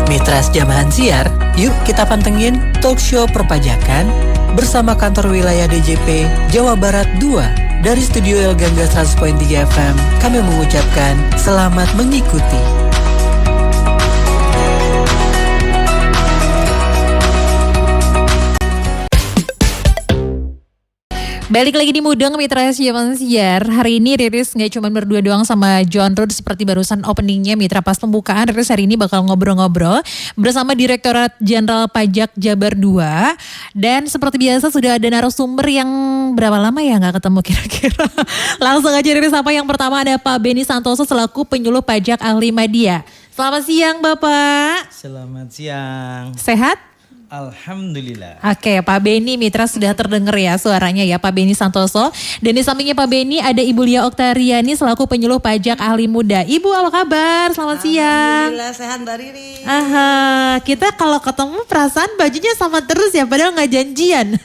Mitra Sejamahan Siar, yuk kita pantengin talk show perpajakan bersama kantor wilayah DJP Jawa Barat 2. Dari studio El Gangga 100.3 FM, kami mengucapkan selamat mengikuti. Balik lagi di Mudeng Mitra Sejamahan Siar. Hari ini Riris gak cuma berdua doang sama John Rood seperti barusan openingnya Mitra pas pembukaan. Riris hari ini bakal ngobrol-ngobrol bersama Direktorat Jenderal Pajak Jabar 2. Dan seperti biasa sudah ada narasumber yang berapa lama ya gak ketemu kira-kira. Langsung aja Riris, apa yang pertama ada Pak Beni Santoso selaku penyuluh pajak ahli media. Selamat siang Bapak. Selamat siang. Sehat? Alhamdulillah. Oke, Pak Beni Mitra sudah terdengar ya suaranya ya, Pak Beni Santoso. Dan di sampingnya Pak Beni ada Ibu Lia Oktariani selaku penyuluh pajak ahli muda. Ibu, apa kabar? Selamat siang. Alhamdulillah sehat Mbak Riri. Kita kalau ketemu perasaan bajunya sama terus ya, padahal nggak janjian.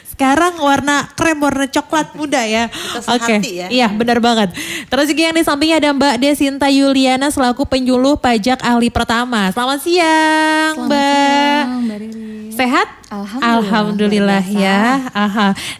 Sekarang warna krem, warna coklat muda ya. Oke. Ya. Iya benar banget. Terus juga yang di sampingnya ada Mbak Desinta Yuliana selaku penyuluh pajak ahli pertama. Selamat siang Mbak. Mbak Riri. Sehat? Alhamdulillah ya.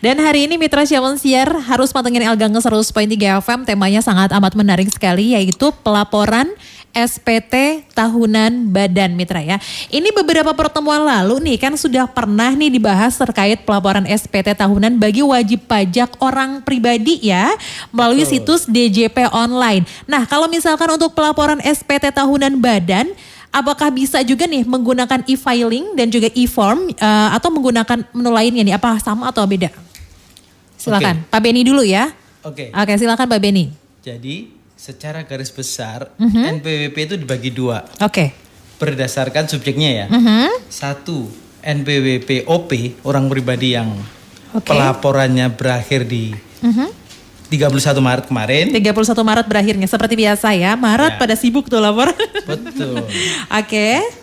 Dan hari ini Mitra Sejamahan Siar harus pantengin El Gangga 100.3 FM. Temanya sangat amat menarik sekali, yaitu pelaporan SPT tahunan badan Mitra ya. Ini beberapa pertemuan lalu nih kan sudah pernah nih dibahas terkait pelaporan SPT tahunan bagi wajib pajak orang pribadi ya melalui situs DJP online. Nah, kalau misalkan untuk pelaporan SPT tahunan badan, apakah bisa juga nih menggunakan e-filing dan juga e-form atau menggunakan menu lainnya nih? Apa sama atau beda? Silakan Pak Beni dulu ya. Oke, silakan Pak Beni. Jadi secara garis besar NPWP itu dibagi dua. Berdasarkan subjeknya ya. Satu, NPWP OP, orang pribadi yang pelaporannya berakhir di 31 Maret kemarin. 31 Maret berakhirnya seperti biasa ya. Maret pada sibuk tuh lapor. Betul.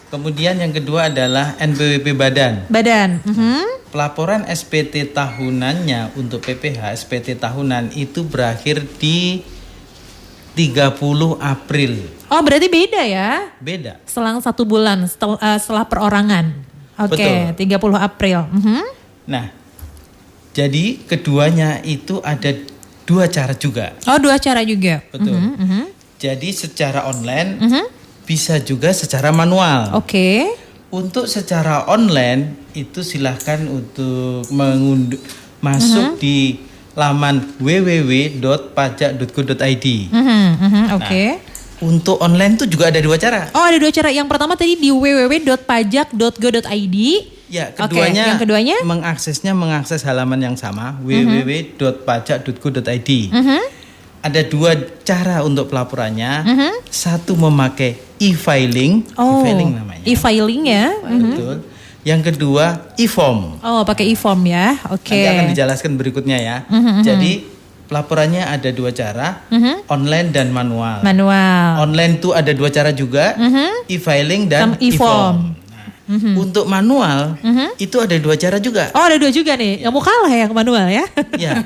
Kemudian yang kedua adalah NPWP badan. Pelaporan SPT tahunannya untuk PPH SPT tahunan itu berakhir di 30 April. Oh, berarti beda ya? Beda. Selang 1 bulan setelah perorangan. Betul. 30 April. Nah, jadi keduanya itu ada dua cara juga. Oh, dua cara juga. Betul. Jadi secara online bisa juga secara manual. Untuk secara online itu silahkan untuk masuk di laman www.pajak.go.id. Untuk online itu juga ada dua cara. Oh, ada dua cara. Yang pertama tadi di www.pajak.go.id. Ya, keduanya, yang keduanya mengakses halaman yang sama, www.pajak.go.id. Ada dua cara untuk pelaporannya. Satu memakai e-filing, e-filing namanya. E-filing ya. Betul. Yang kedua e-form. Oh, pakai e-form ya. Nanti akan dijelaskan berikutnya ya. Jadi pelaporannya ada dua cara, online dan manual. Online itu ada dua cara juga, e-filing dan e-form. Untuk manual itu ada dua cara juga. Oh, ada dua juga nih. Nggak mau kalah yang manual ya? Ya.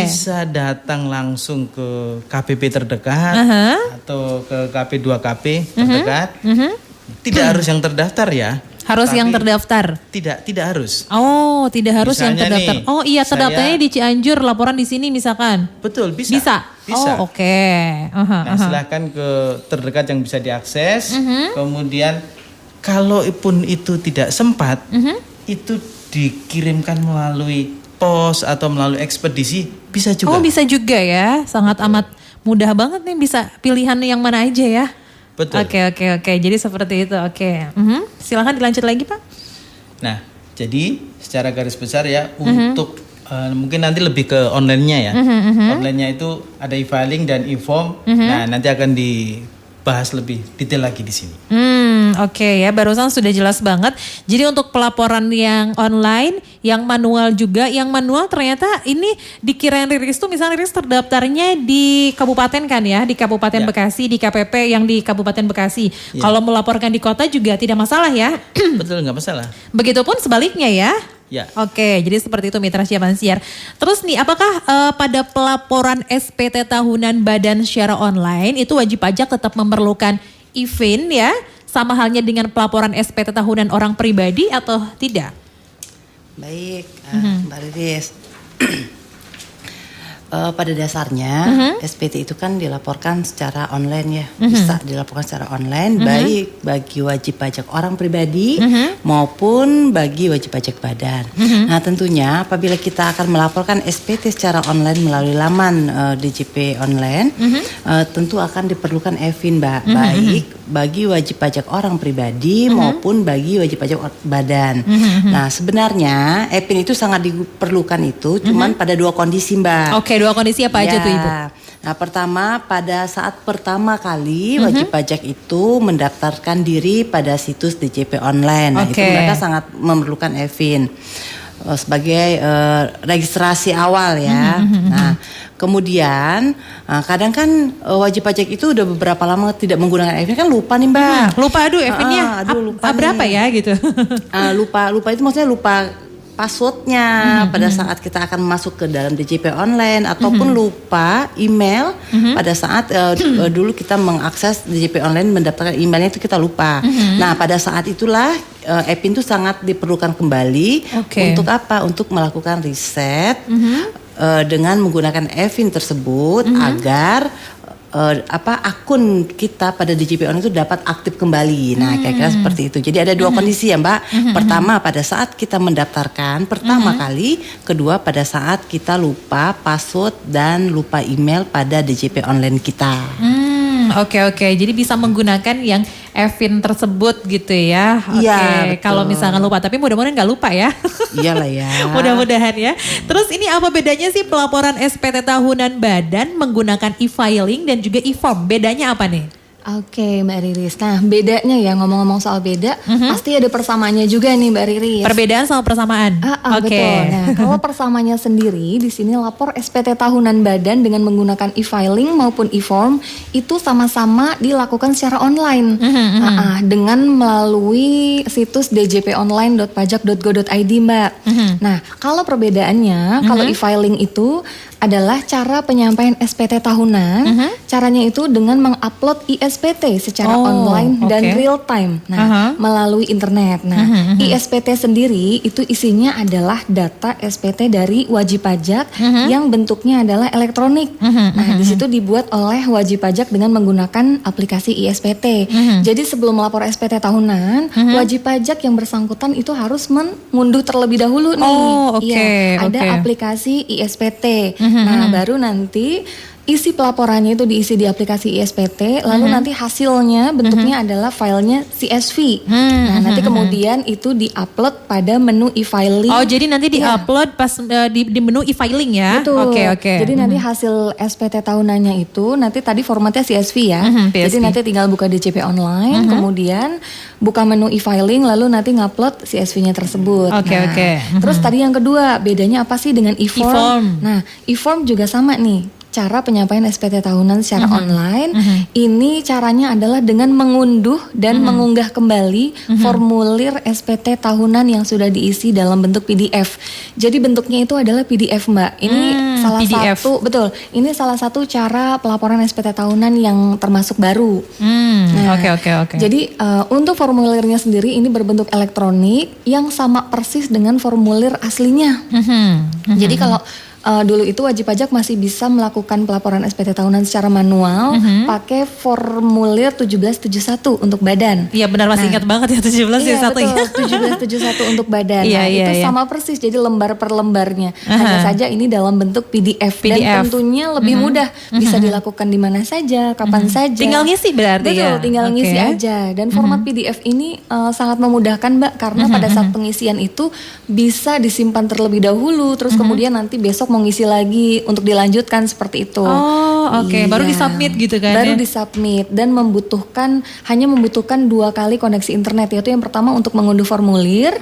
Bisa datang langsung ke KPP terdekat atau ke KP2KP terdekat. Tidak harus yang terdaftar ya. Harus yang terdaftar? Tidak harus. Oh, tidak harus yang terdaftar. Nih, oh iya, terdaftarnya di Cianjur, laporan di sini misalkan. Betul, bisa. Oh, Nah, silahkan ke terdekat yang bisa diakses. Kemudian kalau pun itu tidak sempat, itu dikirimkan melalui pos atau melalui ekspedisi, bisa juga. Oh, bisa juga ya. Sangat amat mudah banget nih, bisa pilihan yang mana aja ya. Betul. Oke. Jadi seperti itu. Silakan dilanjut lagi Pak. Nah, jadi secara garis besar ya untuk mungkin nanti lebih ke online-nya ya. Online-nya itu ada e-filing dan e-form. Nah, nanti akan dibahas lebih detail lagi di sini. Ya, barusan sudah jelas banget. Jadi untuk pelaporan yang online, yang manual juga, yang manual ternyata ini dikirain Riris tuh misalnya Riris terdaftarnya di kabupaten kan ya, di Kabupaten Bekasi, di KPP yang di Kabupaten Bekasi. Kalau melaporkan di kota juga tidak masalah ya? Betul, nggak masalah. Begitupun sebaliknya ya? Ya. Jadi seperti itu Mitra Sejamahan Siar. Terus nih, apakah pada pelaporan SPT tahunan badan secara online itu wajib pajak tetap memerlukan e-fin ya, sama halnya dengan pelaporan SPT tahunan orang pribadi atau tidak? Baik, Mbak Riris. Pada dasarnya SPT itu kan dilaporkan secara online ya, bisa dilaporkan secara online baik bagi wajib pajak orang pribadi maupun bagi wajib pajak badan. Nah tentunya apabila kita akan melaporkan SPT secara online melalui laman DJP online, tentu akan diperlukan EVIN Mbak, baik bagi wajib pajak orang pribadi maupun bagi wajib pajak badan. Nah sebenarnya EVIN itu sangat diperlukan itu, cuman pada dua kondisi Mbak. Oke, dua kondisi apa aja tuh Ibu? Nah pertama, pada saat pertama kali wajib pajak itu mendaftarkan diri pada situs DJP online. Nah itu mereka sangat memerlukan EVIN sebagai registrasi awal ya. Nah kemudian kadang kan wajib pajak itu udah beberapa lama tidak menggunakan EVIN, kan lupa nih Mbak. Lupa EVIN-nya berapa ya gitu. Lupa itu maksudnya lupa passwordnya pada saat kita akan masuk ke dalam DJP online, ataupun lupa email pada saat dulu kita mengakses DJP online, mendaftarkan emailnya itu kita lupa. Nah pada saat itulah EVIN itu sangat diperlukan kembali. Untuk apa? Untuk melakukan riset dengan menggunakan EVIN tersebut agar akun kita pada DJP online itu dapat aktif kembali. Nah, kira-kira seperti itu. Jadi ada dua kondisi ya, Mbak. Pertama pada saat kita mendaftarkan pertama kali, kedua pada saat kita lupa password dan lupa email pada DJP online kita. Oke. Jadi bisa menggunakan yang EVIN tersebut gitu ya. Oke. Kalau misalkan lupa, tapi mudah-mudahan nggak lupa ya. Iyalah ya. Mudah-mudahan ya. Terus ini apa bedanya sih pelaporan SPT tahunan badan menggunakan e-filing dan juga e-form? Bedanya apa nih? Oke Mbak Riris, nah bedanya ya, ngomong-ngomong soal beda, pasti ada persamaannya juga nih Mbak Riris. Perbedaan sama persamaan? Betul. Nah kalau persamaannya sendiri, di sini lapor SPT tahunan badan dengan menggunakan e-filing maupun e-form itu sama-sama dilakukan secara online, dengan melalui situs djponline.pajak.go.id Mbak. Nah kalau perbedaannya, kalau e-filing itu adalah cara penyampaian SPT tahunan, caranya itu dengan mengupload ISPT secara online dan real time, melalui internet. Nah, ISPT sendiri itu isinya adalah data SPT dari wajib pajak yang bentuknya adalah elektronik. Nah, di situ dibuat oleh wajib pajak dengan menggunakan aplikasi ISPT. Jadi sebelum melapor SPT tahunan, wajib pajak yang bersangkutan itu harus mengunduh terlebih dahulu nih. Ada aplikasi ISPT. Nah, baru nanti isi pelaporannya itu diisi di aplikasi ISPT, lalu nanti hasilnya bentuknya adalah filenya CSV. Nah, nanti kemudian itu diupload pada menu e-filing. Oh, jadi nanti diupload pas di menu e-filing ya? Betul. Oke. Jadi nanti hasil SPT tahunannya itu nanti tadi formatnya CSV ya. Jadi nanti tinggal buka DJP online, kemudian buka menu e-filing, lalu nanti ngupload CSV-nya tersebut. Terus tadi yang kedua, bedanya apa sih dengan e-form? Nah, e-form juga sama nih. Cara penyampaian SPT tahunan secara online, ini caranya adalah dengan mengunduh dan mengunggah kembali formulir SPT tahunan yang sudah diisi dalam bentuk PDF. Jadi bentuknya itu adalah PDF Mbak. Ini salah PDF. Ini salah satu cara pelaporan SPT tahunan yang termasuk baru. Jadi untuk formulirnya sendiri ini berbentuk elektronik yang sama persis dengan formulir aslinya. Jadi kalau dulu itu wajib pajak masih bisa melakukan pelaporan SPT tahunan secara manual pakai formulir 1771 untuk badan. Iya benar, masih ingat banget ya 1771 ya. 1771 untuk badan. Itu sama persis, jadi lembar per lembarnya. Hanya saja ini dalam bentuk PDF. Dan tentunya lebih mudah, bisa dilakukan di mana saja, kapan saja. Tinggal ngisi berarti ya? Betul, tinggal ngisi aja. Dan format PDF ini sangat memudahkan Mbak, karena pada saat pengisian itu bisa disimpan terlebih dahulu, terus kemudian nanti besok mau ngisi lagi untuk dilanjutkan seperti itu. Baru disubmit gitu kan? Baru disubmit dan hanya membutuhkan 2 kali koneksi internet, yaitu yang pertama untuk mengunduh formulir,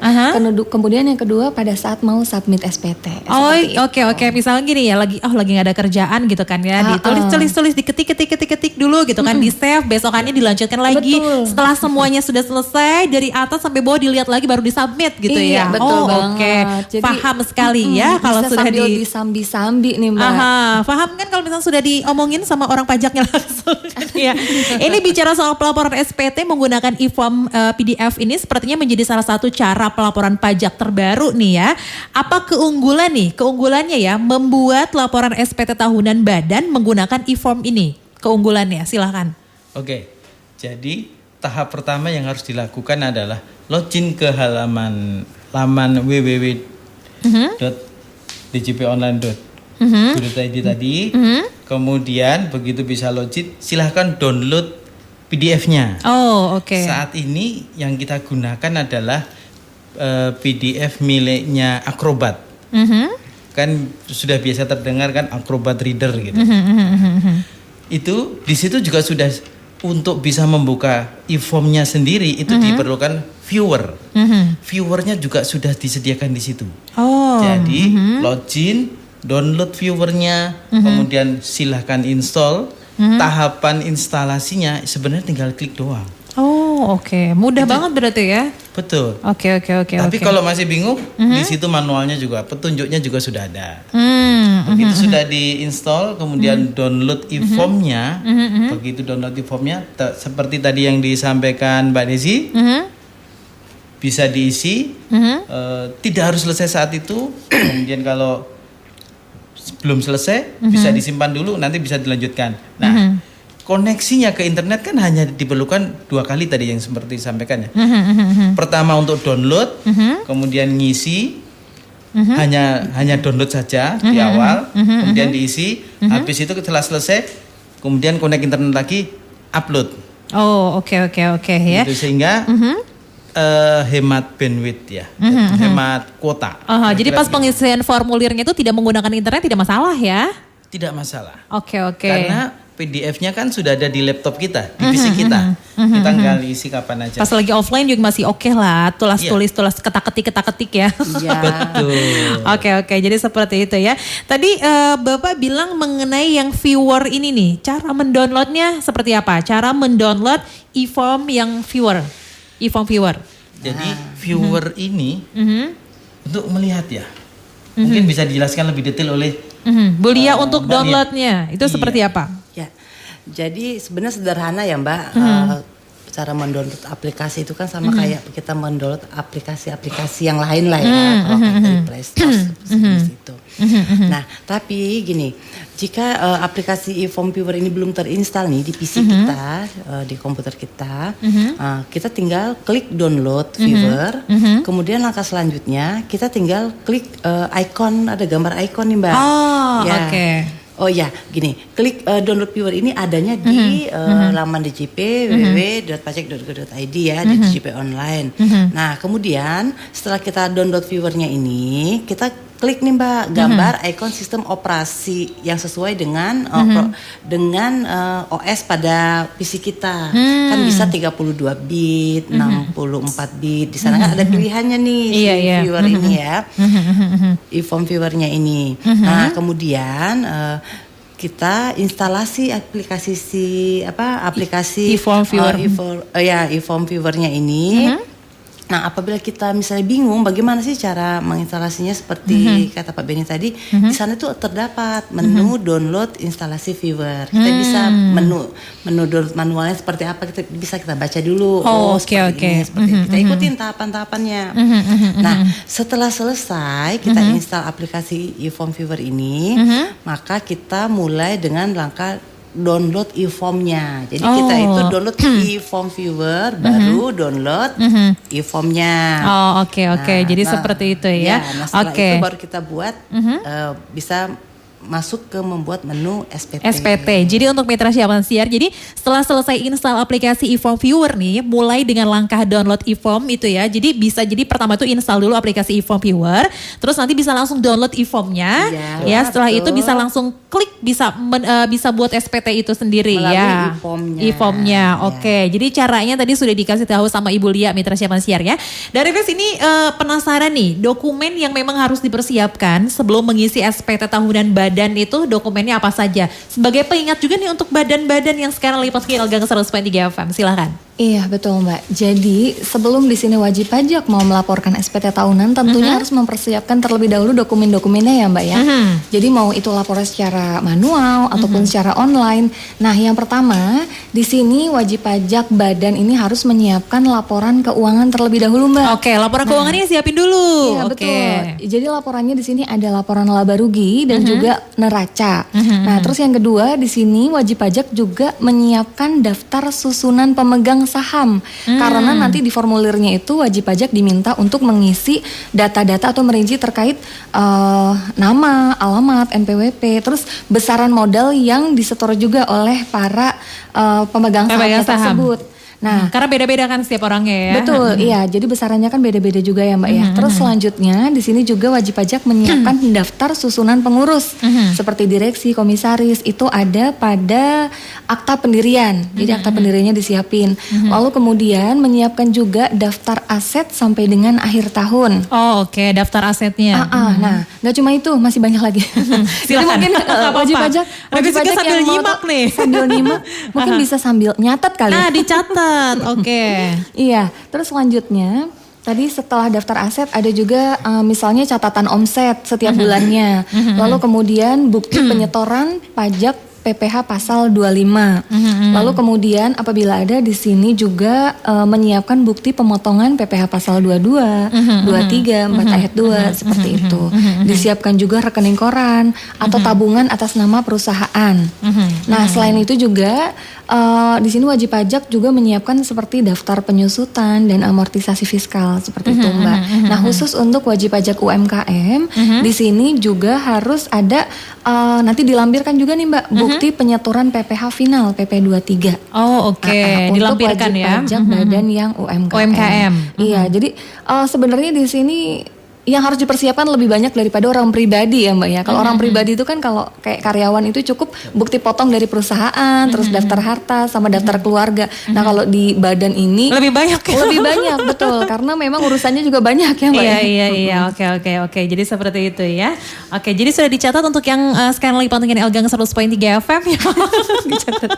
kemudian yang kedua pada saat mau submit SPT. Misalnya gini ya, lagi nggak ada kerjaan gitu kan ya, ditulis diketik dulu gitu kan, di save, besokannya dilanjutkan lagi. Setelah semuanya sudah selesai dari atas sampai bawah dilihat lagi baru disubmit gitu ya. Betul banget. Jadi, paham sekali ya kalau sudah sambi-sambi nih Mbak. Aha, paham kan kalau misalnya sudah diomongin sama orang pajaknya langsung. Ya. Ini bicara soal pelaporan SPT menggunakan e-form PDF ini sepertinya menjadi salah satu cara pelaporan pajak terbaru nih ya. Apa keunggulan nih? Keunggulannya ya membuat laporan SPT tahunan badan menggunakan e-form ini. Keunggulannya silahkan. Oke, jadi tahap pertama yang harus dilakukan adalah login ke laman www.djponline.go.id tadi. Kemudian begitu bisa login, silahkan download PDF-nya. Oh, oke. Saat ini yang kita gunakan adalah PDF miliknya Acrobat. Kan sudah biasa terdengar kan Acrobat Reader gitu. Itu di situ juga sudah untuk bisa membuka e-formnya sendiri itu diperlukan viewer. Viewernya juga sudah disediakan di situ. Oh. Jadi login, download viewernya, kemudian silahkan install. Tahapan instalasinya sebenarnya tinggal klik doang. Oh, oke. Mudah banget berarti ya. Betul. Oke. Tapi kalau masih bingung, di situ manualnya juga, petunjuknya juga sudah ada. Begitu sudah diinstal, kemudian download e-formnya. Begitu download e-formnya, seperti tadi yang disampaikan Mbak Desi, bisa diisi. Tidak harus selesai saat itu. Kemudian kalau belum selesai, bisa disimpan dulu, nanti bisa dilanjutkan. Nah, koneksinya ke internet kan hanya diperlukan 2 kali tadi yang seperti disampaikan ya. Pertama untuk download, kemudian ngisi, hanya download saja di awal, kemudian diisi, habis itu setelah selesai, kemudian connect internet lagi, upload. Oh, oke ya. Gitu, sehingga hemat bandwidth ya, hemat kuota. Jadi pas pengisian formulirnya itu tidak menggunakan internet tidak masalah ya? Tidak masalah. Oke. Karena PDF-nya kan sudah ada di laptop kita, di PC kita. Kita tinggal isi kapan aja. Pas lagi offline juga masih oke lah, tulis ketak-ketik ya. Iya. Betul. Oke, jadi seperti itu ya. Tadi Bapak bilang mengenai yang viewer ini nih, cara mendownloadnya seperti apa? Cara mendownload e-form yang e-form viewer. Jadi viewer ini untuk melihat ya, mungkin bisa dijelaskan lebih detail oleh Bu Lia untuk Mbak downloadnya itu seperti apa? Ya, jadi sebenarnya sederhana ya Mbak. Cara mendownload aplikasi itu kan sama kayak kita mendownload aplikasi-aplikasi yang lain lah ya, kalau kayak dari Play Store seperti itu. Nah, tapi gini, jika aplikasi e-form viewer ini belum terinstal nih di PC kita, di komputer kita, kita tinggal klik download viewer. Kemudian langkah selanjutnya kita tinggal klik icon, ada gambar icon nih Mbak. Oh, ya. oke. Oh ya, gini, klik download viewer ini adanya di laman DJP www.pajak.go.id ya, di DJP online. Nah, kemudian setelah kita download viewernya ini, kita klik nih Mbak gambar ikon sistem operasi yang sesuai dengan OS pada PC kita. Kan bisa 32 bit, 64 bit. Di sana kan ada pilihannya nih viewer ini ya. E-form viewernya ini. Nah, kemudian kita instalasi aplikasi e-form viewer. E-form viewernya ini. Nah, apabila kita misalnya bingung bagaimana sih cara menginstalasinya seperti kata Pak Beni tadi, di sana tuh terdapat menu download instalasi viewer. Kita bisa menu download manualnya seperti apa, kita baca dulu. Seperti ini. Kita ikutin tahapan-tahapannya. Nah, setelah selesai kita install aplikasi e-form viewer ini, maka kita mulai dengan langkah download e-formnya. Jadi kita itu download e-form viewer, baru download e-formnya. Oke. Jadi seperti itu ya. Nah, setelah itu baru kita buat bisa masuk ke membuat menu SPT. Jadi untuk mitra siapan siar, jadi setelah selesai install aplikasi e-form viewer nih, mulai dengan langkah download e-form itu ya. Jadi pertama itu install dulu aplikasi e-form viewer, terus nanti bisa langsung download e-formnya. Ya, setelah itu bisa langsung klik bisa buat SPT itu sendiri ya. E-formnya. Oke. Jadi caranya tadi sudah dikasih tahu sama Ibu Lia mitra siapan siar ya. Dari Ves ini penasaran nih, dokumen yang memang harus dipersiapkan sebelum mengisi SPT tahunan badan itu dokumennya apa saja? Sebagai pengingat juga nih untuk badan-badan yang sekarang lipat ke Elgang 100.3 FM, silakan. Iya betul Mbak. Jadi sebelum di sini wajib pajak mau melaporkan SPT tahunan, tentunya harus mempersiapkan terlebih dahulu dokumen-dokumennya ya Mbak ya. Jadi mau itu laporan secara manual ataupun secara online. Nah yang pertama di sini wajib pajak badan ini harus menyiapkan laporan keuangan terlebih dahulu Mbak. Oke, laporan keuangannya siapin dulu. Iya Oke. betul. Jadi laporannya di sini ada laporan laba rugi dan juga neraca. Nah terus yang kedua di sini wajib pajak juga menyiapkan daftar susunan pemegang saham, karena nanti di formulirnya itu wajib pajak diminta untuk mengisi data-data atau merinci terkait nama, alamat, NPWP, terus besaran modal yang disetor juga oleh para pemegang saham tersebut. Nah, karena beda-beda kan setiap orangnya ya. betul, iya. Jadi besarannya kan beda-beda juga ya Mbak ya. Terus selanjutnya di sini juga wajib pajak menyiapkan daftar susunan pengurus seperti direksi, komisaris itu ada pada akta pendirian. Jadi akta pendiriannya disiapin. Lalu kemudian menyiapkan juga daftar aset sampai dengan akhir tahun. Oh oke, daftar asetnya. Nah, nggak cuma itu, masih banyak lagi. Jadi mungkin wajib pajak sambil yang mau nyimak nih. sambil nyimak, mungkin bisa sambil nyatet kali. Nah dicatat, oke. Iya, terus selanjutnya tadi setelah daftar aset ada juga misalnya catatan omset setiap bulannya. Lalu kemudian bukti penyetoran pajak PPh pasal 25. Lalu kemudian apabila ada di sini juga menyiapkan bukti pemotongan PPh pasal 22, 23, 4 ayat 2 seperti itu. Disiapkan juga rekening koran atau tabungan atas nama perusahaan. Nah, selain itu juga di sini wajib pajak juga menyiapkan seperti daftar penyusutan dan amortisasi fiskal seperti itu, Mbak. Nah, khusus untuk wajib pajak UMKM di sini juga harus ada nanti dilampirkan juga nih, Mbak, bukti penyetoran PPh final PP 23. Oh oke, dilampirkan untuk ya. wajib pajak badan yang UMKM. Iya, jadi sebenarnya di sini yang harus dipersiapkan lebih banyak daripada orang pribadi ya Mbak ya. Kalau orang pribadi itu kan kalau kayak karyawan itu cukup bukti potong dari perusahaan, terus daftar harta sama daftar keluarga. Nah kalau di badan ini Lebih banyak ya? lebih banyak betul, karena memang urusannya juga banyak ya Mbak. Iya, oke. Jadi seperti itu ya. Oke, jadi sudah dicatat untuk yang sekarang lagi pantengin Elgang 100.3 FM ya. Dicatat.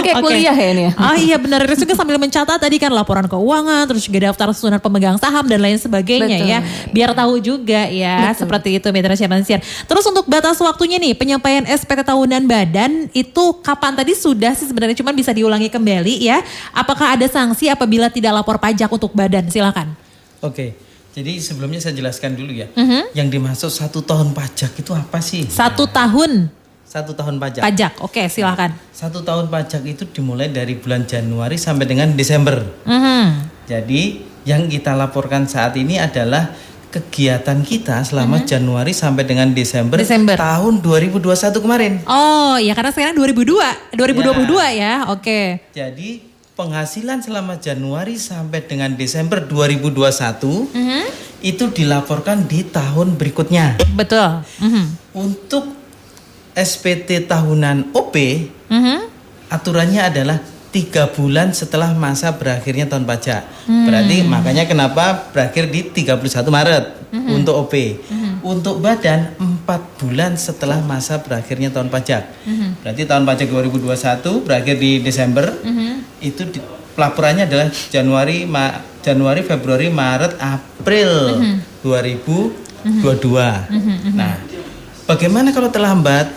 Kayak kuliah ya ini ya. Ah iya benar, terus juga sambil mencatat tadi kan laporan keuangan, terus juga daftar susunan pemegang saham dan lain sebagainya Betul. ya. Biar tahu juga ya, seperti itu Mitra Siamansiar. Terus untuk batas waktunya nih, penyampaian SPT tahunan badan itu kapan tadi sudah sih sebenarnya, cuman bisa diulangi kembali ya. Apakah ada sanksi apabila tidak lapor pajak untuk badan? Silakan. Oke, jadi sebelumnya saya jelaskan dulu ya. Yang dimaksud 1 tahun pajak itu apa sih? 1 tahun 1 tahun pajak. pajak, oke silakan. 1 tahun pajak itu dimulai dari bulan Januari sampai dengan Desember. Jadi yang kita laporkan saat ini adalah kegiatan kita selama Januari sampai dengan Desember tahun 2021 kemarin. Oh ya, karena sekarang 2022 ya, oke. Jadi penghasilan selama Januari sampai dengan Desember 2021 itu dilaporkan di tahun berikutnya. Betul. Untuk SPT tahunan OP aturannya adalah 3 bulan setelah masa berakhirnya tahun pajak. Berarti makanya kenapa berakhir di 31 Maret untuk OP. Untuk badan 4 bulan setelah masa berakhirnya tahun pajak. Berarti tahun pajak 2021 berakhir di Desember. Itu pelaporannya adalah Januari, Februari, Maret, April 2022. Nah, bagaimana kalau terlambat?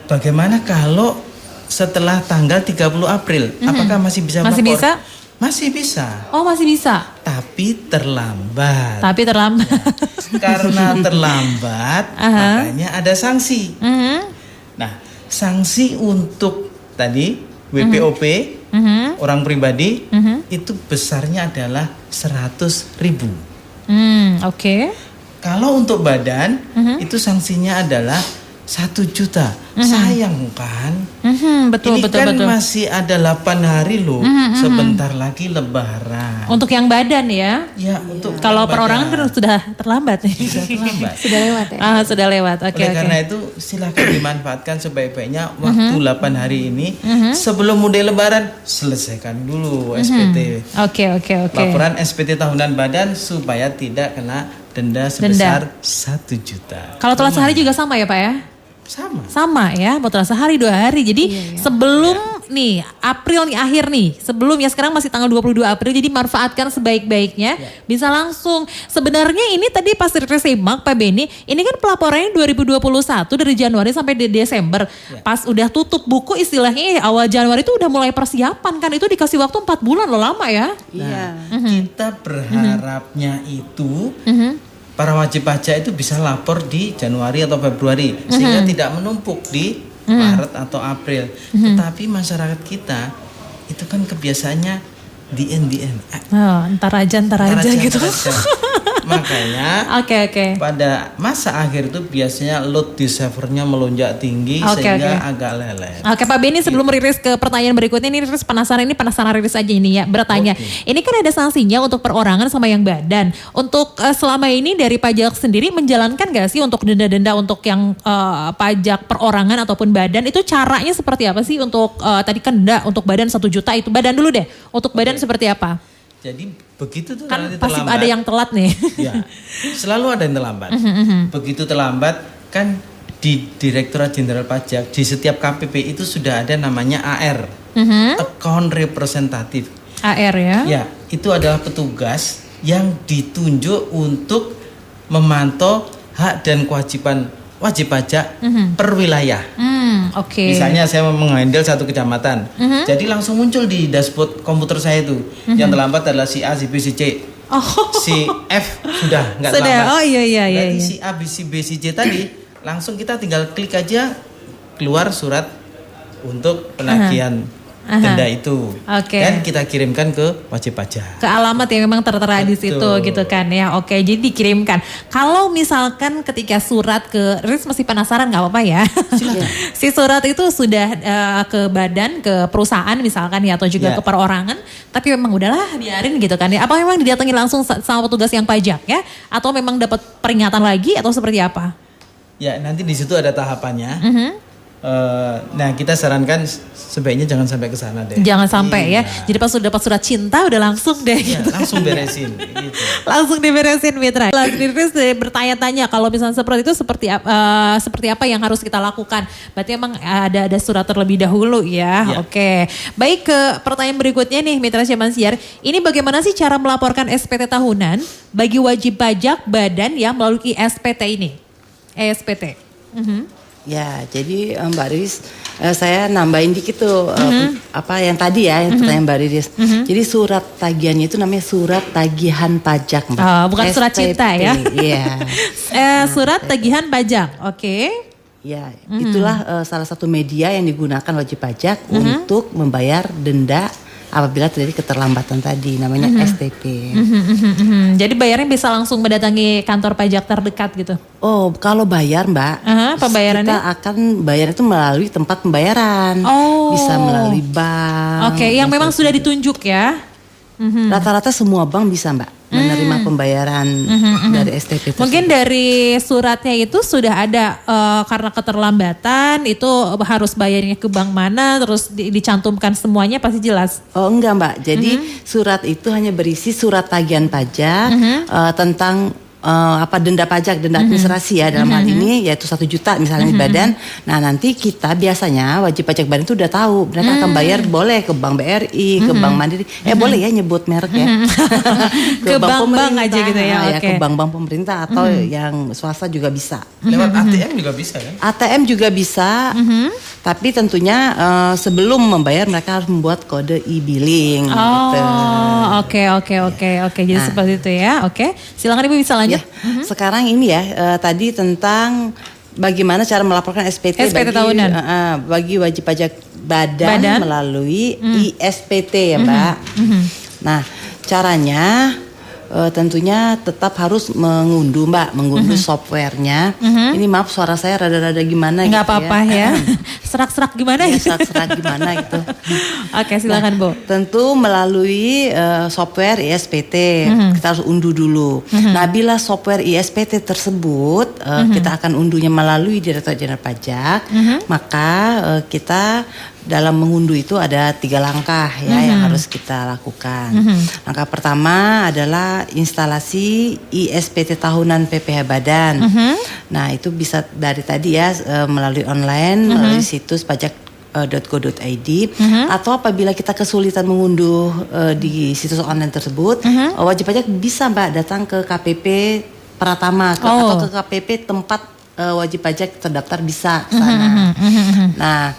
Bagaimana kalau setelah tanggal 30 April, apakah masih bisa Masih melapor? bisa? Masih bisa. Oh masih bisa? Tapi terlambat. Tapi terlambat. Karena terlambat, makanya ada sanksi. Nah, sanksi untuk tadi WPOP, orang pribadi, itu besarnya adalah 100.000. Oke. Kalau untuk badan, itu sanksinya adalah 1 juta. Sayang kan? Betul. Masih ada 8 hari loh. Sebentar lagi Lebaran. Untuk yang badan ya? Ya, untuk Kalau badan. perorangan kan sudah terlambat nih. Sudah terlambat. Sudah lewat ya. Sudah lewat. Oke. Oleh karena itu silakan dimanfaatkan sebaik-baiknya waktu 8 hari ini sebelum mudik Lebaran, selesaikan dulu SPT. Oke. Laporan SPT tahunan badan supaya tidak kena denda sebesar 1 juta. Kalau telat sehari juga sama ya Pak ya? Sama. Sama ya, mau telat sehari 2 hari. Jadi sebelum nih, April nih akhir nih. Sebelumnya sekarang masih tanggal 22 April, jadi manfaatkan sebaik-baiknya. Bisa langsung. Sebenarnya ini tadi pas Riris simak Pak Beni, ini kan pelaporannya 2021 dari Januari sampai Desember. Pas udah tutup buku istilahnya awal Januari itu udah mulai persiapan kan. Itu dikasih waktu 4 bulan loh, lama ya. Iya. Kita berharapnya itu para wajib pajak itu bisa lapor di Januari atau Februari sehingga tidak menumpuk di Maret atau April. Tetapi masyarakat kita itu kan kebiasaannya di end. Oh, ntar aja gitu. Makanya pada masa akhir itu biasanya load di servernya melonjak tinggi sehingga agak lelet. Oke Pak Beni, sebelum Riris ke pertanyaan berikutnya, ini Riris penasaran Riris aja ini ya bertanya. Ini kan ada sanksinya untuk perorangan sama yang badan. Untuk selama ini dari pajak sendiri menjalankan gak sih untuk denda-denda untuk yang pajak perorangan ataupun badan, itu caranya seperti apa sih untuk tadi kan denda untuk badan 1 juta, itu badan dulu deh. Untuk badan seperti apa? Jadi begitu tuh kan nanti pasti terlambat, ada yang telat nih. Ya, selalu ada yang terlambat. Begitu terlambat kan di Direktorat Jenderal Pajak di setiap KPP itu sudah ada namanya AR, Account Representative. AR ya? Ya, itu adalah petugas yang ditunjuk untuk memantau hak dan kewajiban wajib pajak per wilayah. Misalnya saya menghandle satu kecamatan, jadi langsung muncul di dashboard komputer saya itu. Yang terlambat adalah si A, si B, si C. Si F sudah nggak terlambat. Oh iya. Berarti si A, B, si B, si C tadi langsung kita tinggal klik aja keluar surat untuk penagihan denda itu. Dan kita kirimkan ke wajib pajak. Ke alamat yang memang tertera di situ gitu kan ya. Jadi dikirimkan. Kalau misalkan ketika surat ke Riris masih penasaran nggak apa-apa ya. Si surat itu sudah ke badan, ke perusahaan misalkan ya, atau juga ke perorangan, tapi memang udahlah biarin gitu kan ya. Apa memang didatangi langsung sama petugas yang pajak ya, atau memang dapat peringatan lagi atau seperti apa? Ya, nanti di situ ada tahapannya. Nah, kita sarankan sebaiknya jangan sampai ke sana deh. Jangan sampai ya. Jadi pas sudah dapat surat cinta udah langsung deh. Gitu. Langsung beresin. Gitu. Langsung diberesin Mitra. Riris bertanya-tanya kalau misalnya seperti itu seperti apa yang harus kita lakukan. Berarti emang ada surat terlebih dahulu ya. Oke. Baik, ke pertanyaan berikutnya nih Mitra Siaman Siar. Ini bagaimana sih cara melaporkan SPT tahunan bagi wajib pajak badan yang melalui SPT ini? SPT. Ya, jadi Mbak Riris, saya nambahin dikit tuh apa yang tadi ya, yang pertanyaan Mbak Riris. Jadi surat tagihannya itu namanya surat tagihan pajak, Mbak. Bukan STP. Surat cinta ya? Iya. Surat tagihan pajak, Ya, itulah salah satu media yang digunakan wajib pajak untuk membayar denda apabila terjadi keterlambatan tadi, namanya STP. Jadi bayarnya bisa langsung mendatangi kantor pajak terdekat gitu? Oh, kalau bayar Mbak, pembayarannya? Kita akan bayar itu melalui tempat pembayaran. Bisa melalui bank. Yang memang sudah ditunjuk ya? Rata-rata semua bank bisa Mbak menerima pembayaran dari STP tersebut. Mungkin dari suratnya itu sudah ada karena keterlambatan itu harus bayarnya ke bank mana, terus dicantumkan semuanya pasti jelas. Oh enggak Mbak, jadi surat itu hanya berisi surat tagihan pajak tentang denda pajak, denda administrasi ya dalam hal ini yaitu 1 juta misalnya di badan. Nah nanti kita biasanya wajib pajak badan itu udah tahu mereka akan bayar boleh ke Bank BRI, ke Bank Mandiri, boleh ya nyebut merek ya. ke bank-bank aja gitu ya. Ke bank-bank pemerintah atau yang swasta juga bisa. Lewat ATM juga bisa kan? ATM juga bisa. Tapi tentunya sebelum membayar mereka harus membuat kode e-billing. Oke. Jadi seperti itu ya. Oke. Silakan Ibu bisa lanjut. Ya, sekarang ini ya tadi tentang bagaimana cara melaporkan SPT bagi, tahunan bagi wajib pajak badan melalui ISPT ya Mbak. Nah caranya tentunya tetap harus mengunduh softwarenya. Ini maaf suara saya rada-rada gimana gitu ya. Nggak apa-apa ya. Serak-serak gimana gitu. Serak-serak gimana gitu. Oke silakan Bu. Tentu melalui software ISPT kita harus unduh dulu. Nah bila software ISPT tersebut kita akan unduhnya melalui Direktorat Jenderal Pajak, maka kita dalam mengunduh itu ada 3 langkah ya yang harus kita lakukan. Langkah pertama adalah instalasi ISPT tahunan PPh Badan. Nah itu bisa dari tadi ya melalui online, melalui situs pajak .go.id atau apabila kita kesulitan mengunduh di situs online tersebut, wajib pajak bisa Mbak datang ke KPP Pratama atau ke KPP tempat wajib pajak terdaftar bisa ke sana. Nah,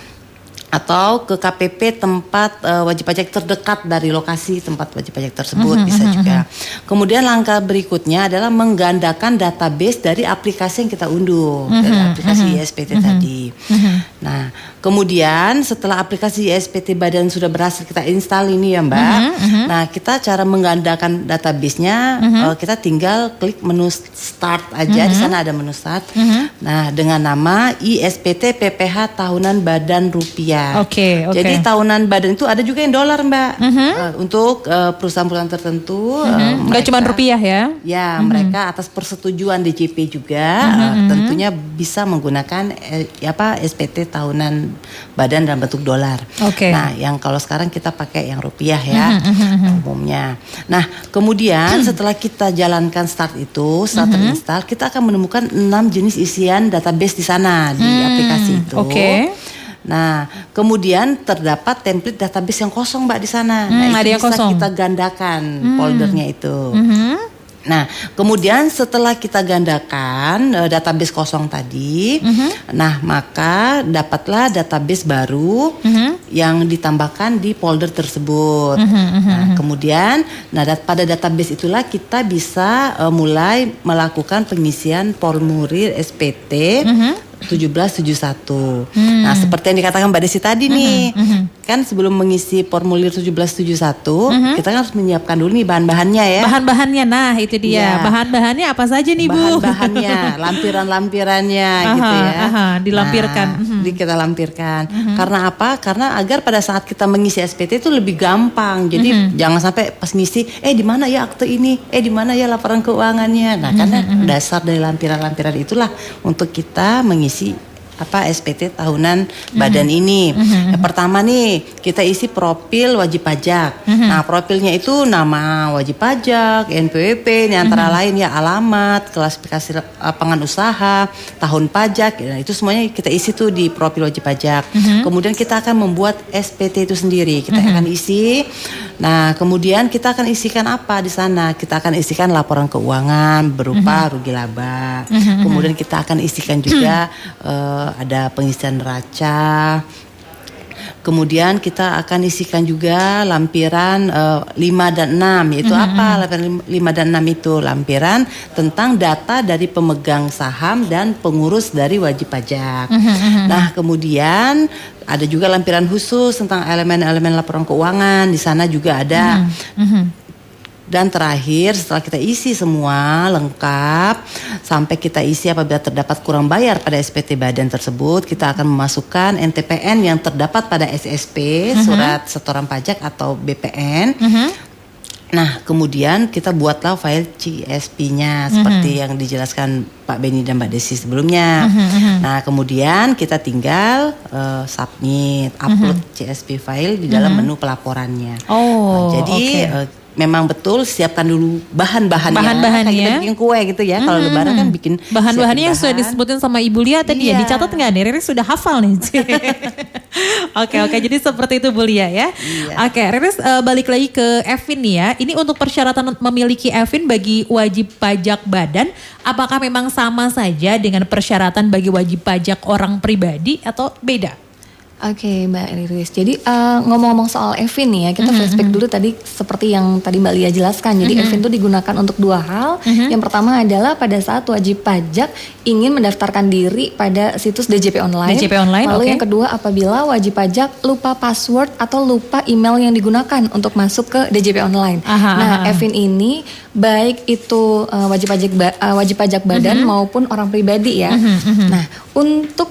atau ke KPP tempat wajib pajak terdekat dari lokasi tempat wajib pajak tersebut bisa juga. Kemudian langkah berikutnya adalah menggandakan database dari aplikasi yang kita unduh, dari aplikasi ISPT tadi. Nah, kemudian setelah aplikasi ISPT Badan sudah berhasil kita install ini ya Mbak, nah kita cara menggandakan database-nya kita tinggal klik menu start aja, di sana ada menu start. Nah, dengan nama ISPT PPH Tahunan Badan Rupiah. Oke. Jadi tahunan badan itu ada juga yang dolar Mbak, untuk perusahaan-perusahaan tertentu. Nggak cuma rupiah ya? Ya, mereka atas persetujuan DJP juga tentunya bisa menggunakan SPT tahunan badan dalam bentuk dolar. Nah, yang kalau sekarang kita pakai yang rupiah ya umumnya. Nah, kemudian setelah kita jalankan start itu, setelah terinstall, kita akan menemukan 6 jenis isian database di sana di aplikasi itu. Nah, kemudian terdapat template database yang kosong Mbak di sana. Nah, itu bisa kita gandakan foldernya itu. Nah, kemudian setelah kita gandakan database kosong tadi, nah maka dapatlah database baru yang ditambahkan di folder tersebut. Nah, kemudian pada database itulah kita bisa mulai melakukan pengisian formulir SPT 1771. Nah, seperti yang dikatakan Mbak Desi tadi nih, kan sebelum mengisi formulir 1771, kita kan harus menyiapkan dulu nih bahan-bahannya ya. Bahan-bahannya, nah itu dia. Ya. Bahan-bahannya apa saja nih Bu? Bahan-bahannya, lampiran-lampirannya gitu ya. Dilampirkan. Nah, kita lampirkan. Karena apa? Karena agar pada saat kita mengisi SPT itu lebih gampang. Jadi jangan sampai pas ngisi, di mana ya akte ini? Di mana ya laporan keuangannya? Nah, karena dasar dari lampiran-lampiran itulah untuk kita mengisi SPT tahunan badan ini. Yang pertama nih, kita isi profil wajib pajak. Nah, profilnya itu nama wajib pajak, NPWP, ini antara lain ya, alamat, klasifikasi lapangan usaha, tahun pajak. Nah, itu semuanya kita isi tuh di profil wajib pajak. Kemudian kita akan membuat SPT itu sendiri. Kita akan isi. Nah, kemudian kita akan isikan apa di sana? Kita akan isikan laporan keuangan berupa rugi laba. Kemudian kita akan isikan juga ada pengisian neraca. Kemudian kita akan isikan juga lampiran 5 dan 6, yaitu apa? Lampiran 5 dan 6 itu lampiran tentang data dari pemegang saham dan pengurus dari wajib pajak. Nah, kemudian ada juga lampiran khusus tentang elemen-elemen laporan keuangan, di sana juga ada. Dan terakhir, setelah kita isi semua lengkap, sampai kita isi apabila terdapat kurang bayar pada SPT badan tersebut, kita akan memasukkan NTPN yang terdapat pada SSP, surat setoran pajak atau BPN. Nah, kemudian kita buatlah file CSP-nya seperti yang dijelaskan Pak Beni dan Mbak Desi sebelumnya. Nah, kemudian kita tinggal submit, upload CSP file di dalam menu pelaporannya. Jadi memang betul siapkan dulu bahan-bahannya. Kayak kita bikin kue gitu ya. Kalau lebaran kan bikin bahan-bahannya yang sudah disebutin sama Ibu Lia tadi ya. Dicatat nggak nih? Riris sudah hafal nih. Oke. Jadi seperti itu Bu Lia ya. Oke, Riris balik lagi ke Evin nih ya. Ini untuk persyaratan memiliki Evin bagi wajib pajak badan, apakah memang sama saja dengan persyaratan bagi wajib pajak orang pribadi atau beda? Oke, Mbak Riris. Jadi ngomong-ngomong soal Evin nih ya, kita flashback dulu tadi seperti yang tadi Mbak Lia jelaskan. Jadi Evin itu digunakan untuk dua hal. Yang pertama adalah pada saat wajib pajak ingin mendaftarkan diri pada situs DJP Online. Lalu yang kedua apabila wajib pajak lupa password atau lupa email yang digunakan untuk masuk ke DJP Online. Nah, Evin ini baik itu wajib pajak badan maupun orang pribadi ya. Nah, untuk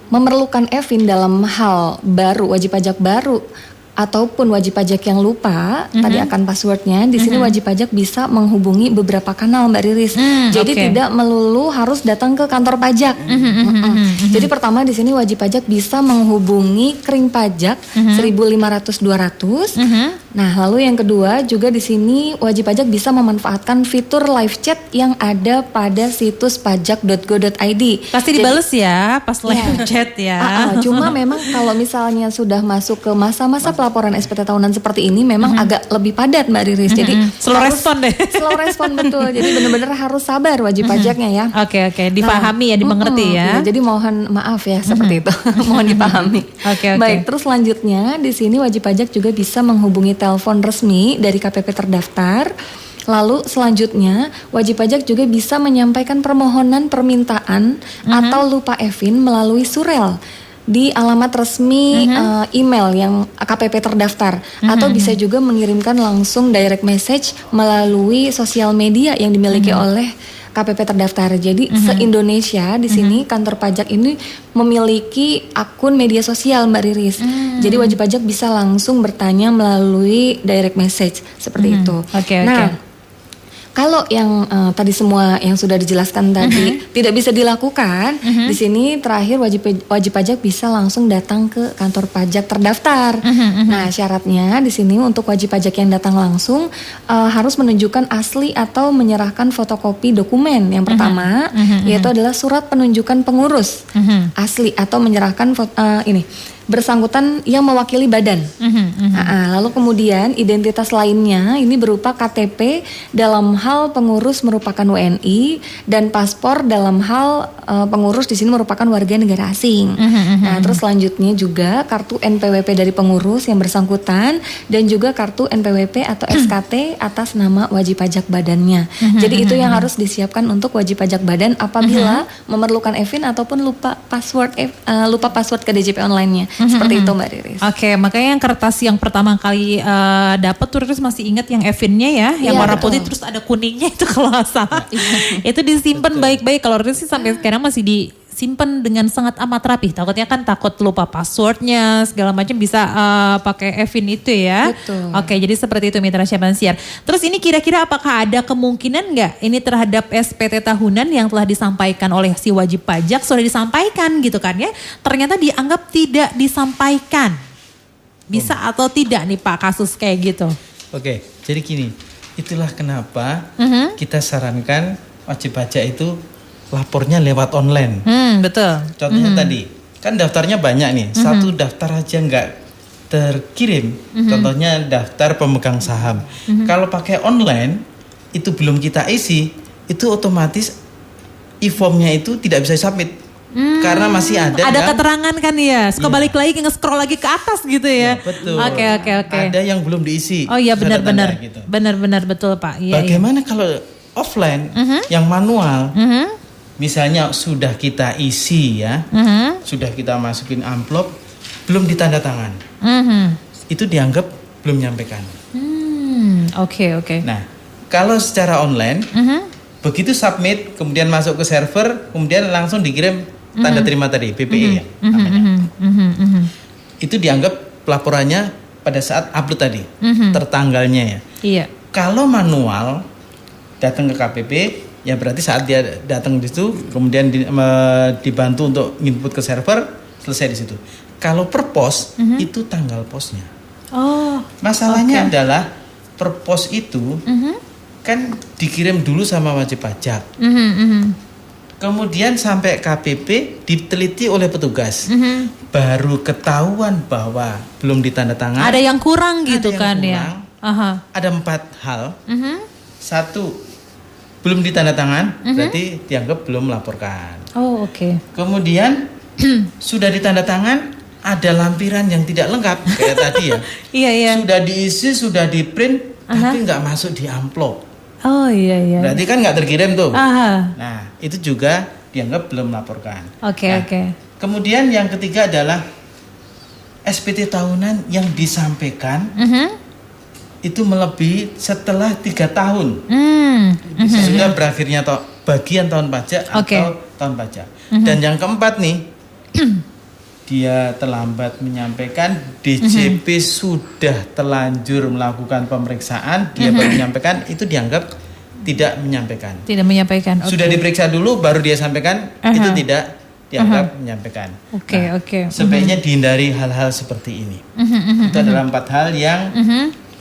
memerlukan Evin dalam hal baru, wajib pajak baru ataupun wajib pajak yang lupa tadi akan passwordnya, di sini wajib pajak bisa menghubungi beberapa kanal Mbak Riris. Jadi tidak melulu harus datang ke kantor pajak. Jadi pertama di sini wajib pajak bisa menghubungi Kering Pajak 1500-200 Nah, lalu yang kedua juga di sini wajib pajak bisa memanfaatkan fitur live chat yang ada pada situs pajak.go.id. Pasti dibales ya pas live chat ya. Cuma memang kalau misalnya sudah masuk ke masa-masa pelaporan SPT tahunan seperti ini memang agak lebih padat Mbak Riris. Jadi slow respon deh. Slow respon betul. Jadi benar-benar harus sabar wajib pajaknya ya. Oke, dipahami ya, dimengerti ya. Jadi mohon maaf ya seperti itu. Mohon dipahami. Oke. Baik, terus selanjutnya di sini wajib pajak juga bisa menghubungi telepon resmi dari KPP terdaftar. Lalu selanjutnya wajib pajak juga bisa menyampaikan permohonan permintaan atau lupa EVIN melalui surel di alamat resmi email yang KPP terdaftar, atau bisa juga mengirimkan langsung direct message melalui sosial media yang dimiliki oleh KPP terdaftar. Jadi se-Indonesia di sini kantor pajak ini memiliki akun media sosial Mbak Riris. Jadi wajib pajak bisa langsung bertanya melalui direct message seperti itu. Oke. Kalau yang tadi semua yang sudah dijelaskan tadi tidak bisa dilakukan, di sini terakhir wajib pajak bisa langsung datang ke kantor pajak terdaftar. Nah, syaratnya di sini untuk wajib pajak yang datang langsung harus menunjukkan asli atau menyerahkan fotokopi dokumen. Yang pertama yaitu adalah surat penunjukan pengurus asli atau menyerahkan bersangkutan yang mewakili badan. Lalu kemudian identitas lainnya ini berupa KTP dalam hal pengurus merupakan WNI dan paspor dalam hal pengurus di sini merupakan warga negara asing. Nah, terus selanjutnya juga kartu NPWP dari pengurus yang bersangkutan dan juga kartu NPWP atau SKT atas nama wajib pajak badannya. Jadi itu yang harus disiapkan untuk wajib pajak badan apabila memerlukan EVIN ataupun lupa password ke DJP online-nya. Seperti itu Mbak Riris. Oke, makanya yang kertas yang pertama kali dapat tuh Riris masih ingat yang EVIN-nya ya, yang warna putih terus ada kuningnya itu kalau nggak salah. Itu disimpan baik-baik. Kalau Riris sih sampai sekarang masih disimpan dengan sangat amat rapi. Takutnya kan takut lupa passwordnya segala macam bisa pakai EVIN itu ya. Betul. Oke, jadi seperti itu Mitra Syaban Siar. Terus ini kira-kira apakah ada kemungkinan nggak ini terhadap SPT tahunan yang telah disampaikan oleh si wajib pajak sudah disampaikan gitu kan ya? Ternyata dianggap tidak disampaikan. Bisa atau tidak nih Pak kasus kayak gitu? Oke, jadi gini. Itulah kenapa kita sarankan wajib pajak itu lapornya lewat online. Betul. Contohnya tadi, kan daftarnya banyak nih. Satu daftar aja nggak terkirim. Contohnya daftar pemegang saham. Kalau pakai online, itu belum kita isi, itu otomatis e-formnya itu tidak bisa submit. Karena masih ada keterangan kan ya. Suka balik lagi nge-scroll lagi ke atas gitu ya. Betul. Oke. Ada yang belum diisi. Oh iya benar-benar. Gitu. Benar-benar betul Pak. Iya, Bagaimana kalau offline yang manual? Misalnya sudah kita isi ya. Sudah kita masukin amplop, belum ditanda tangan. Itu dianggap belum menyampaikan. Oke. Nah, kalau secara online begitu submit, kemudian masuk ke server, kemudian langsung dikirim tanda terima tadi, PPE ya namanya. Itu dianggap pelaporannya pada saat upload tadi, tertanggalnya ya. Iya. Kalau manual datang ke KPP, ya berarti saat dia datang di situ, kemudian dibantu untuk input ke server, selesai di situ. Kalau per pos, itu tanggal posnya. Oh. Masalahnya adalah per pos itu kan dikirim dulu sama wajib pajak. Kemudian sampai KPP diteliti oleh petugas. Baru ketahuan bahwa belum ditandatangani. Ada yang kurang gitu kan kurang. Ya. Ada 4 hal. 1, belum ditandatangan, berarti dianggap belum melaporkan. Oh, oke. Kemudian sudah ditandatangan, ada lampiran yang tidak lengkap kayak tadi ya. Iya. Sudah diisi, sudah di print, tapi nggak masuk di amplop. Oh iya. Berarti kan nggak terkirim tuh. Nah, itu juga dianggap belum melaporkan. Oke. Kemudian yang ketiga adalah SPT tahunan yang disampaikan itu melebihi setelah 3 tahun. Sudah berakhirnya bagian tahun pajak atau tahun pajak. Dan yang keempat nih, dia terlambat menyampaikan, DJP sudah terlanjur melakukan pemeriksaan, dia baru menyampaikan, itu dianggap tidak menyampaikan. Tidak menyampaikan. Sudah diperiksa dulu baru dia sampaikan, itu tidak dianggap menyampaikan. Oke. Sebaiknya dihindari hal-hal seperti ini. Itu adalah 4 hal yang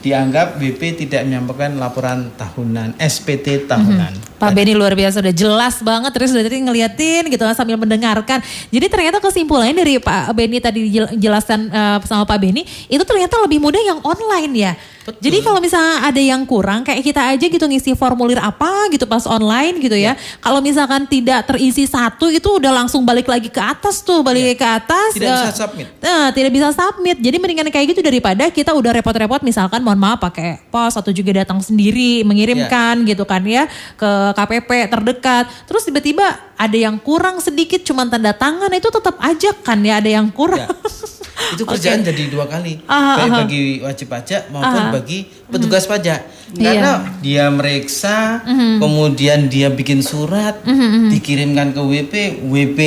dianggap WP tidak menyampaikan laporan tahunan, SPT tahunan. Pak Beni luar biasa, udah jelas banget, terus udah tadi ngeliatin gitu sambil mendengarkan. Jadi ternyata kesimpulannya dari Pak Beni tadi dijelaskan sama Pak Beni, itu ternyata lebih mudah yang online ya. Betul. Jadi kalau misalnya ada yang kurang, kayak kita aja gitu ngisi formulir apa gitu pas online gitu ya. Kalau misalkan tidak terisi satu, itu udah langsung balik lagi ke atas tuh, balik ke atas. Tidak bisa submit. Tidak bisa submit. Jadi mendingan kayak gitu daripada kita udah repot-repot misalkan mohon maaf pakai pos atau juga datang sendiri mengirimkan gitu kan ya ke KPP terdekat. Terus tiba-tiba ada yang kurang sedikit cuman tanda tangan, itu tetap aja kan ya ada yang kurang. Ya. Itu kerjaan jadi 2 kali. Baik bagi wajib pajak maupun bagi petugas pajak. Karena dia meriksa, kemudian dia bikin surat, dikirimkan ke WP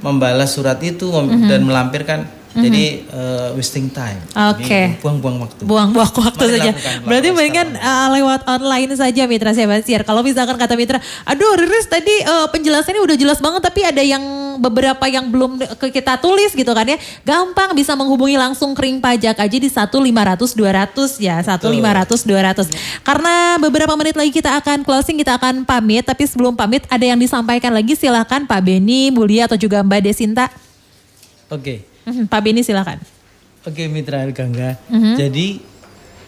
membalas surat itu dan melampirkan. Jadi wasting time. Oke. Buang-buang waktu. Buang-buang waktu Mari saja. lakukan Berarti pelapor mendingan lewat online saja Mitra Syabasiar. Kalau misalkan kata Mitra, aduh Riris tadi penjelasannya udah jelas banget tapi ada yang beberapa yang belum kita tulis gitu kan ya. Gampang bisa menghubungi langsung ke Ring Pajak aja di 1-500-200 ya. 1-500-200. Karena beberapa menit lagi kita akan closing, kita akan pamit. Tapi sebelum pamit ada yang disampaikan lagi, silakan Pak Beni, Mulia atau juga Mbak Desinta. Oke. Pak Beni silakan. Oke Mitra Gangga. Jadi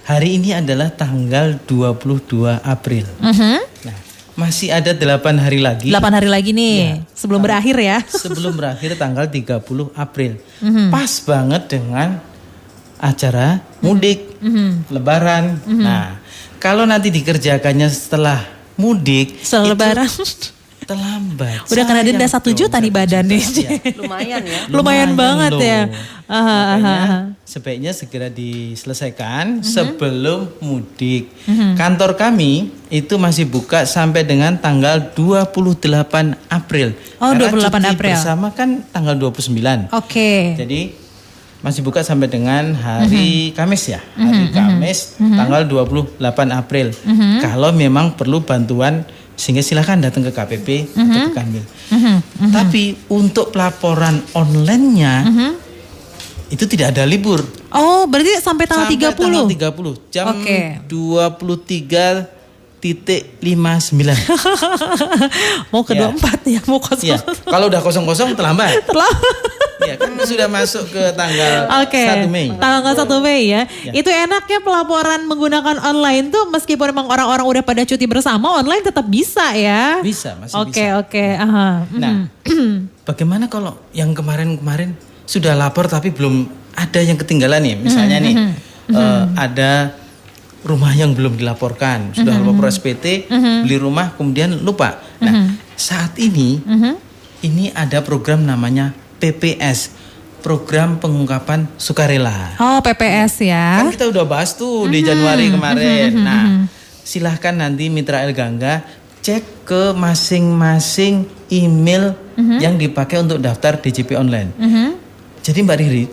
hari ini adalah tanggal 22 April. Nah, masih ada 8 hari lagi. 8 hari lagi nih sebelum berakhir ya. Sebelum berakhir tanggal 30 April. Pas banget dengan acara mudik, lebaran. Nah, kalau nanti dikerjakannya setelah mudik, Setelah lebaran. terlambat. Udah kena denda 1 juta nih badan nih. Lumayan ya. Lumayan banget loh. ya. Makanya sebaiknya segera diselesaikan sebelum mudik. Kantor kami itu masih buka sampai dengan tanggal 28 April. Oh, Karena 28 cuti April. bersama kan tanggal 29. Oke. Jadi masih buka sampai dengan hari Kamis ya. Hari Kamis tanggal 28 April. Kalau memang perlu bantuan sehingga silakan datang ke KPP atau ke Kanwil. Tapi untuk pelaporan online-nya itu tidak ada libur. Oh, berarti sampai tanggal 30. Tanggal 30 jam 23.59. Mau ke 24 ya, mau kosong. Ya, kalau udah kosong-kosong terlambat. Ya kan sudah masuk ke tanggal 1 Mei. Tanggal 1 Mei ya. Itu enaknya pelaporan menggunakan online tuh meskipun memang orang-orang udah pada cuti bersama, online tetap bisa ya. Bisa, masih bisa. Oke. Aha. Nah, bagaimana kalau yang kemarin-kemarin sudah lapor tapi belum ada yang ketinggalan nih. Misalnya nih, ada rumah yang belum dilaporkan, sudah lapor SPT, beli rumah kemudian lupa. Nah, saat ini ada program namanya PPS, Program Pengungkapan Sukarela. Oh, PPS ya. Kan kita udah bahas tuh di Januari kemarin. Nah, silahkan nanti Mitra El Gangga cek ke masing-masing email yang dipakai untuk daftar DJP online. Jadi Mbak Riri,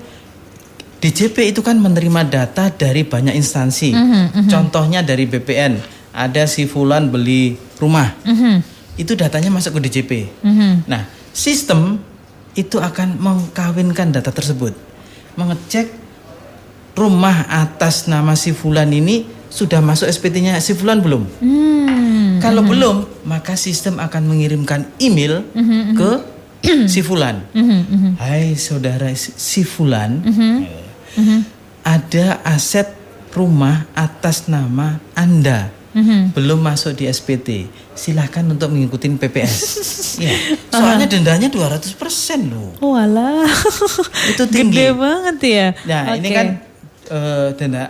DJP itu kan menerima data dari banyak instansi. Contohnya dari BPN, ada si Fulan beli rumah. Itu datanya masuk ke DJP. Nah, sistem itu akan mengkawinkan data tersebut. Mengecek rumah atas nama si Fulan ini sudah masuk SPT-nya si Fulan belum? Kalau belum, maka sistem akan mengirimkan email ke si Fulan. Hai saudara si Fulan, ada aset rumah atas nama Anda. Belum masuk di SPT, silahkan untuk mengikuti PPS. Ya, soalnya dendanya 200% loh. Walah, Itu tinggi. Gede banget ya. Nah, ini kan denda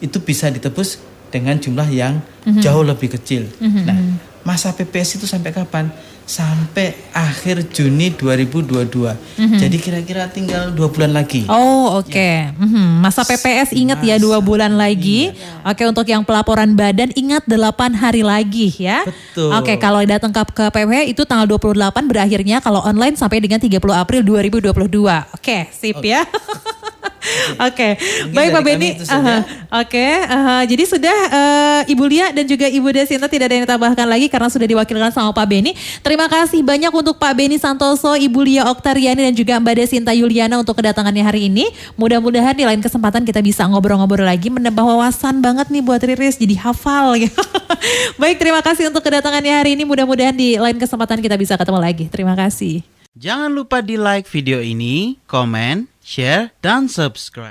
itu bisa ditebus dengan jumlah yang jauh lebih kecil. Nah, masa PPS itu sampai kapan? Sampai akhir Juni 2022. Jadi kira-kira tinggal 2 bulan lagi. Oh, oke. Masa PPS ingat ya 2 bulan lagi. Oke, untuk yang pelaporan badan ingat 8 hari lagi ya. Betul. Oke, kalau datang ke KPP itu tanggal 28 berakhirnya, kalau online sampai dengan 30 April 2022. Oke, sip ya. Oke, baik dari Pak kami Beni. itu saja. Oke, jadi sudah Ibu Lia dan juga Ibu Desinta tidak ada yang ditambahkan lagi karena sudah diwakilkan sama Pak Beni. Terima kasih banyak untuk Pak Beni Santoso, Ibu Lia Oktariani dan juga Mbak Desinta Yuliana untuk kedatangannya hari ini. Mudah-mudahan di lain kesempatan kita bisa ngobrol-ngobrol lagi, menambah wawasan banget nih buat Riris jadi hafal. Baik, terima kasih untuk kedatangannya hari ini. Mudah-mudahan di lain kesempatan kita bisa ketemu lagi. Terima kasih. Jangan lupa di like video ini, komen, share, dan subscribe.